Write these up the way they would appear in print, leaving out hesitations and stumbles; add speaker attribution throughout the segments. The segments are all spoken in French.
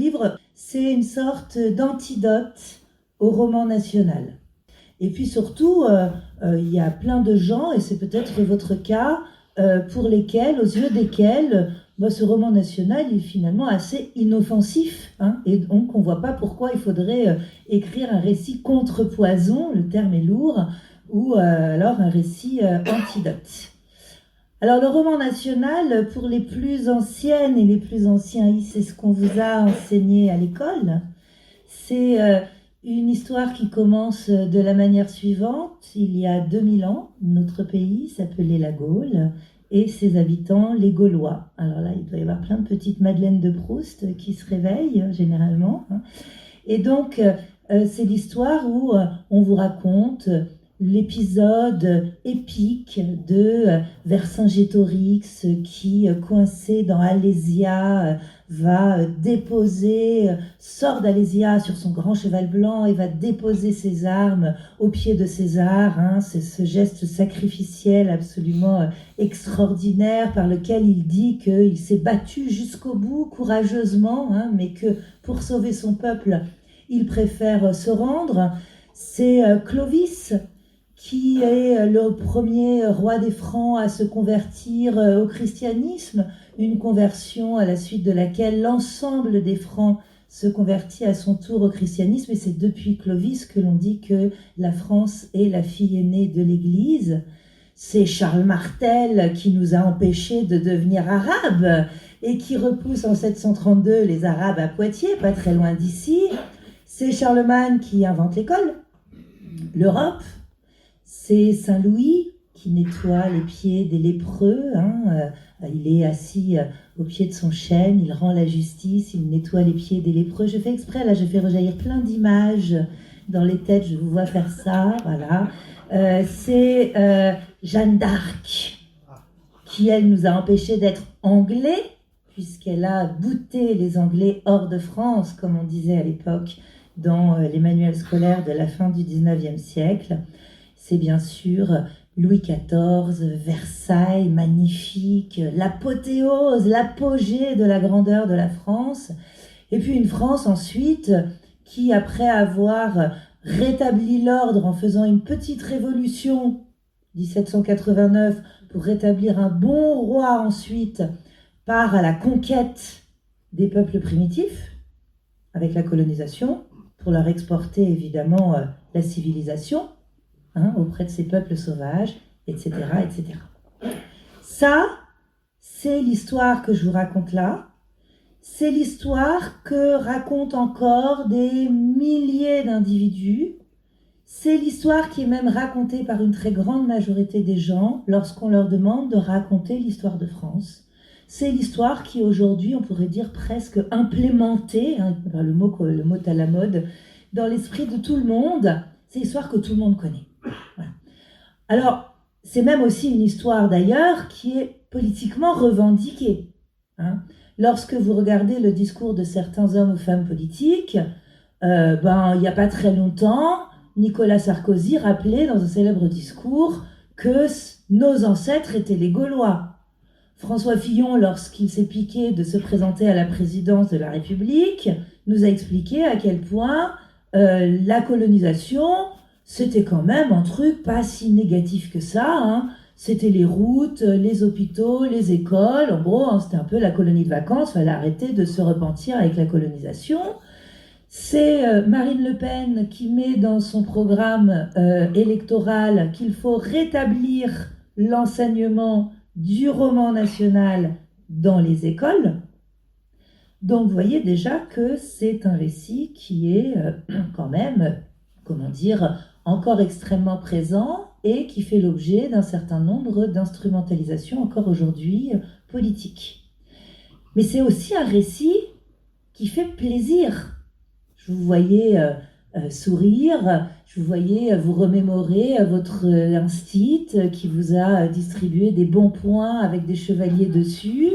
Speaker 1: livre, c'est une sorte d'antidote au roman national. Et puis surtout, il y a plein de gens, et c'est peut-être votre cas, pour lesquels, aux yeux desquels, ce roman national est finalement assez inoffensif. Et donc, on ne voit pas pourquoi il faudrait écrire un récit contre-poison, le terme est lourd, ou alors un récit antidote. Alors, le roman national, pour les plus anciennes et les plus anciens, c'est ce qu'on vous a enseigné à l'école. C'est une histoire qui commence de la manière suivante. Il y a 2000 ans, notre pays s'appelait la Gaule et ses habitants les Gaulois. Alors là, il doit y avoir plein de petites Madeleines de Proust qui se réveillent généralement. Et donc, c'est l'histoire où on vous raconte l'épisode épique de Vercingétorix qui, coincé dans Alésia, va déposer, sort d'Alésia sur son grand cheval blanc et va déposer ses armes au pied de César. C'est ce geste sacrificiel absolument extraordinaire par lequel il dit qu'il s'est battu jusqu'au bout, courageusement, mais que pour sauver son peuple, il préfère se rendre. C'est Clovis qui est le premier roi des Francs à se convertir au christianisme, une conversion à la suite de laquelle l'ensemble des Francs se convertit à son tour au christianisme, et c'est depuis Clovis que l'on dit que la France est la fille aînée de l'Église. C'est Charles Martel qui nous a empêchés de devenir arabes et qui repousse en 732 les Arabes à Poitiers, pas très loin d'ici. C'est Charlemagne qui invente l'école, l'Europe. C'est Saint-Louis qui nettoie les pieds des lépreux. Il est assis au pied de son chêne, il rend la justice, il nettoie les pieds des lépreux. Je fais exprès, là, je fais rejaillir plein d'images dans les têtes, je vous vois faire ça, voilà. C'est Jeanne d'Arc qui, elle, nous a empêchés d'être anglais, puisqu'elle a bouté les Anglais hors de France, comme on disait à l'époque dans les manuels scolaires de la fin du 19e siècle. C'est bien sûr Louis XIV, Versailles, magnifique, l'apothéose, l'apogée de la grandeur de la France. Et puis une France ensuite qui, après avoir rétabli l'ordre en faisant une petite révolution, 1789, pour rétablir un bon roi ensuite, part à la conquête des peuples primitifs, avec la colonisation, pour leur exporter évidemment la civilisation, auprès de ces peuples sauvages, etc., etc. Ça, c'est l'histoire que je vous raconte là. C'est l'histoire que racontent encore des milliers d'individus. C'est l'histoire qui est même racontée par une très grande majorité des gens lorsqu'on leur demande de raconter l'histoire de France. C'est l'histoire qui aujourd'hui, on pourrait dire presque implémentée, le mot est à la mode, dans l'esprit de tout le monde. C'est l'histoire que tout le monde connaît. Voilà. Alors, c'est même aussi une histoire d'ailleurs qui est politiquement revendiquée. Lorsque vous regardez le discours de certains hommes ou femmes politiques, il n'y a pas très longtemps, Nicolas Sarkozy rappelait dans un célèbre discours que nos ancêtres étaient les Gaulois. François Fillon, lorsqu'il s'est piqué de se présenter à la présidence de la République, nous a expliqué à quel point la colonisation, c'était quand même un truc pas si négatif que ça. C'était les routes, les hôpitaux, les écoles. En gros, c'était un peu la colonie de vacances. Il fallait arrêter de se repentir avec la colonisation. C'est Marine Le Pen qui met dans son programme électoral qu'il faut rétablir l'enseignement du roman national dans les écoles. Donc, vous voyez déjà que c'est un récit qui est quand même, encore extrêmement présent et qui fait l'objet d'un certain nombre d'instrumentalisations encore aujourd'hui politiques. Mais c'est aussi un récit qui fait plaisir. Je vous voyais sourire, je vous voyais vous remémorer votre instit qui vous a distribué des bons points avec des chevaliers dessus.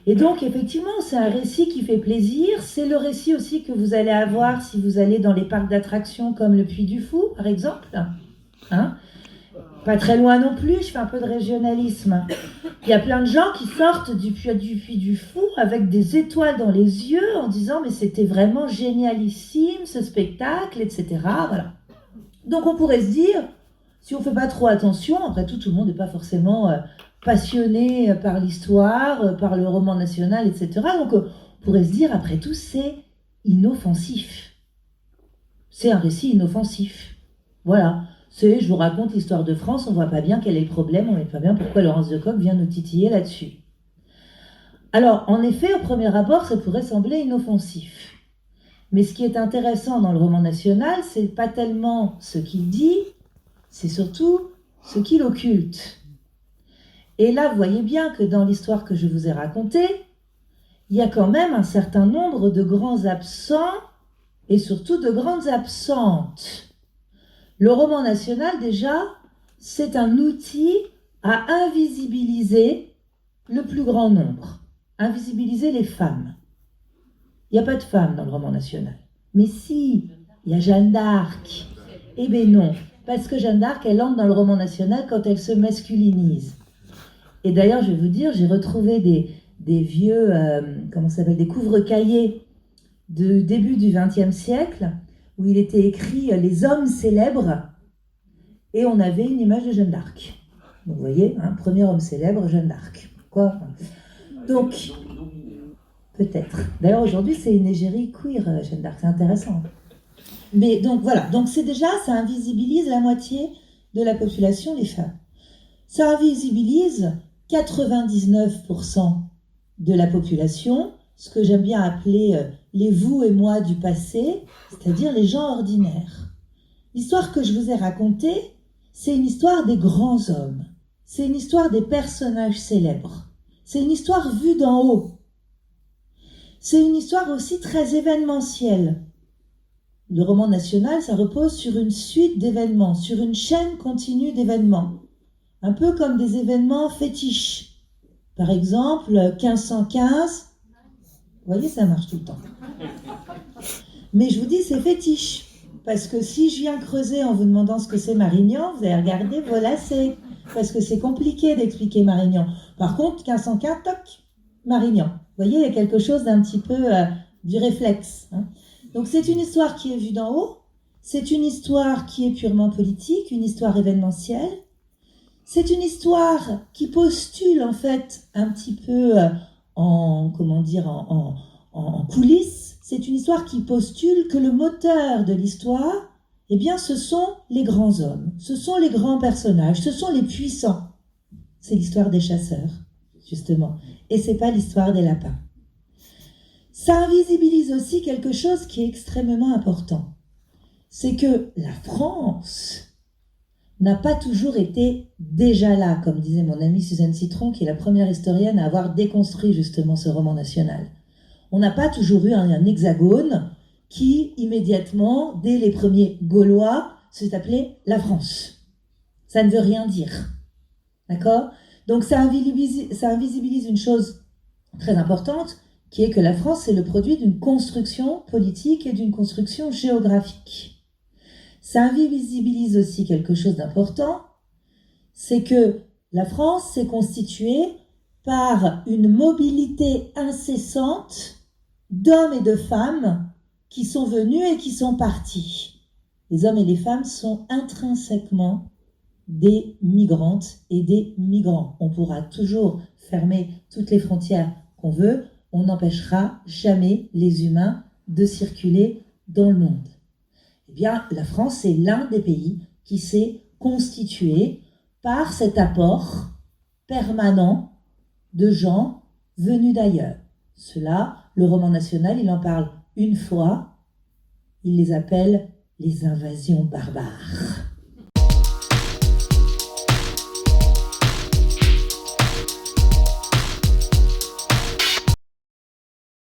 Speaker 1: Et donc, effectivement, c'est un récit qui fait plaisir. C'est le récit aussi que vous allez avoir si vous allez dans les parcs d'attractions comme le Puy du Fou, par exemple. Pas très loin non plus, je fais un peu de régionalisme. Il y a plein de gens qui sortent du Puy du Fou avec des étoiles dans les yeux en disant mais c'était vraiment génialissime ce spectacle, etc. Voilà. Donc on pourrait se dire, si on ne fait pas trop attention, après tout le monde n'est pas forcément passionné par l'histoire, par le roman national, etc. Donc on pourrait se dire, après tout, c'est inoffensif. C'est un récit inoffensif. Voilà. Je vous raconte l'histoire de France, on ne voit pas bien quel est le problème, on ne voit pas bien pourquoi Laurence de Coq vient nous titiller là-dessus. Alors, en effet, au premier abord, ça pourrait sembler inoffensif. Mais ce qui est intéressant dans le roman national, c'est pas tellement ce qu'il dit, c'est surtout ce qu'il occulte. Et là, vous voyez bien que dans l'histoire que je vous ai racontée, il y a quand même un certain nombre de grands absents et surtout de grandes absentes. Le roman national, déjà, c'est un outil à invisibiliser le plus grand nombre, invisibiliser les femmes. Il n'y a pas de femmes dans le roman national. Mais si, il y a Jeanne d'Arc. Eh bien non, parce que Jeanne d'Arc, elle entre dans le roman national quand elle se masculinise. Et d'ailleurs, je vais vous dire, j'ai retrouvé des vieux, des couvre-cahiers du début du XXe siècle, où il était écrit « Les hommes célèbres », et on avait une image de Jeanne d'Arc. Donc vous voyez, premier homme célèbre, Jeanne d'Arc. Quoi ? Donc, peut-être. D'ailleurs, aujourd'hui, c'est une égérie queer, Jeanne d'Arc, c'est intéressant. Mais donc voilà, donc c'est déjà, ça invisibilise la moitié de la population, les femmes. Ça invisibilise 99% de la population, ce que j'aime bien appeler les vous et moi du passé, c'est-à-dire les gens ordinaires. L'histoire que je vous ai racontée, c'est une histoire des grands hommes. C'est une histoire des personnages célèbres. C'est une histoire vue d'en haut. C'est une histoire aussi très événementielle. Le roman national, ça repose sur une suite d'événements, sur une chaîne continue d'événements. Un peu comme des événements fétiches. Par exemple, 1515, vous voyez, ça marche tout le temps. Mais je vous dis, c'est fétiche. Parce que si je viens creuser en vous demandant ce que c'est Marignan, vous allez regarder, voilà, c'est... Parce que c'est compliqué d'expliquer Marignan. Par contre, 1515, toc, Marignan. Vous voyez, il y a quelque chose d'un petit peu du réflexe. Donc c'est une histoire qui est vue d'en haut. C'est une histoire qui est purement politique, une histoire événementielle. C'est une histoire qui postule en fait un petit peu en coulisses. C'est une histoire qui postule que le moteur de l'histoire, eh bien, ce sont les grands hommes, ce sont les grands personnages, ce sont les puissants. C'est l'histoire des chasseurs, justement. Et c'est pas l'histoire des lapins. Ça invisibilise aussi quelque chose qui est extrêmement important. C'est que la France n'a pas toujours été déjà là, comme disait mon amie Suzanne Citron, qui est la première historienne à avoir déconstruit justement ce roman national. On n'a pas toujours eu un hexagone qui, immédiatement, dès les premiers Gaulois, s'est appelé la France. Ça ne veut rien dire. D'accord ? Donc ça invisibilise une chose très importante, qui est que la France, c'est le produit d'une construction politique et d'une construction géographique. Ça invisibilise aussi quelque chose d'important, c'est que la France s'est constituée par une mobilité incessante d'hommes et de femmes qui sont venus et qui sont partis. Les hommes et les femmes sont intrinsèquement des migrantes et des migrants. On pourra toujours fermer toutes les frontières qu'on veut, on n'empêchera jamais les humains de circuler dans le monde. Eh bien, la France est l'un des pays qui s'est constitué par cet apport permanent de gens venus d'ailleurs. Cela, le roman national, il en parle une fois, il les appelle les invasions barbares.